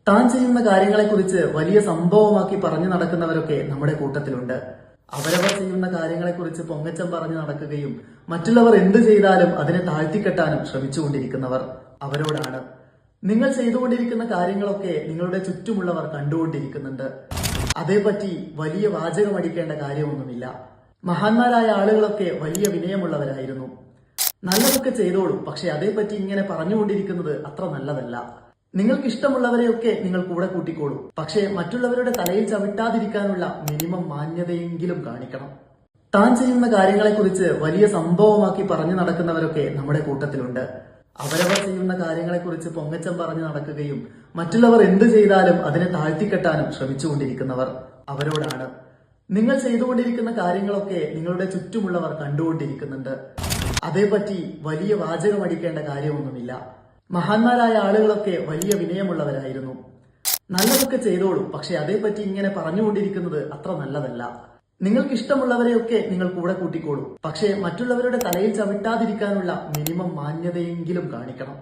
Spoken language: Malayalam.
താൻ ചെയ്യുന്ന കാര്യങ്ങളെക്കുറിച്ച് വലിയ സംഭവമാക്കി പറഞ്ഞു നടക്കുന്നവരൊക്കെ നമ്മുടെ കൂട്ടത്തിലുണ്ട്. അവരവർ ചെയ്യുന്ന കാര്യങ്ങളെക്കുറിച്ച് പൊങ്ങച്ചം പറഞ്ഞു നടക്കുകയും മറ്റുള്ളവർ എന്തു ചെയ്താലും അതിനെ താഴ്ത്തിക്കെട്ടാനും ശ്രമിച്ചുകൊണ്ടിരിക്കുന്നവർ. അവരോടാണ്, നിങ്ങൾ ചെയ്തുകൊണ്ടിരിക്കുന്ന കാര്യങ്ങളൊക്കെ നിങ്ങളുടെ ചുറ്റുമുള്ളവർ കണ്ടുകൊണ്ടിരിക്കുന്നുണ്ട്. അതേപറ്റി വലിയ വാചകമടിക്കേണ്ട കാര്യമൊന്നുമില്ല. മഹാന്മാരായ ആളുകളൊക്കെ വലിയ വിനയമുള്ളവരായിരുന്നു. നല്ലതൊക്കെ ചെയ്തോളൂ, പക്ഷെ അതേപറ്റി ഇങ്ങനെ പറഞ്ഞുകൊണ്ടിരിക്കുന്നത് അത്ര നല്ലതല്ല. നിങ്ങൾക്ക് ഇഷ്ടമുള്ളവരെയൊക്കെ നിങ്ങൾ കൂടെ കൂട്ടിക്കോളൂ, പക്ഷേ മറ്റുള്ളവരുടെ തലയിൽ ചവിട്ടാതിരിക്കാനുള്ള മിനിമം മാന്യതയെങ്കിലും കാണിക്കണം. താൻ ചെയ്യുന്ന കാര്യങ്ങളെക്കുറിച്ച് വലിയ സംഭവമാക്കി പറഞ്ഞു നടക്കുന്നവരൊക്കെ നമ്മുടെ കൂട്ടത്തിലുണ്ട്. അവരവർ ചെയ്യുന്ന കാര്യങ്ങളെക്കുറിച്ച് പൊങ്ങച്ചം പറഞ്ഞു നടക്കുകയും മറ്റുള്ളവർ എന്തു ചെയ്താലും അതിനെ താഴ്ത്തിക്കെട്ടാനും ശ്രമിച്ചുകൊണ്ടിരിക്കുന്നവർ. അവരോടാണ്, നിങ്ങൾ ചെയ്തുകൊണ്ടിരിക്കുന്ന കാര്യങ്ങളൊക്കെ നിങ്ങളുടെ ചുറ്റുമുള്ളവർ കണ്ടുകൊണ്ടിരിക്കുന്നുണ്ട്. അതേപറ്റി വലിയ വാചകമടിക്കേണ്ട കാര്യമൊന്നുമില്ല. മഹാന്മാരായ ആളുകളൊക്കെ വലിയ വിനയമുള്ളവരായിരുന്നു. നല്ലതൊക്കെ ചെയ്തോളൂ, പക്ഷെ അതേപറ്റി ഇങ്ങനെ പറഞ്ഞുകൊണ്ടിരിക്കുന്നത് അത്ര നല്ലതല്ല. നിങ്ങൾക്ക് ഇഷ്ടമുള്ളവരെയൊക്കെ നിങ്ങൾ കൂടെ കൂട്ടിക്കോളൂ, പക്ഷേ മറ്റുള്ളവരുടെ തലയിൽ ചവിട്ടാതിരിക്കാനുള്ള മിനിമം മാന്യതയെങ്കിലും കാണിക്കണം.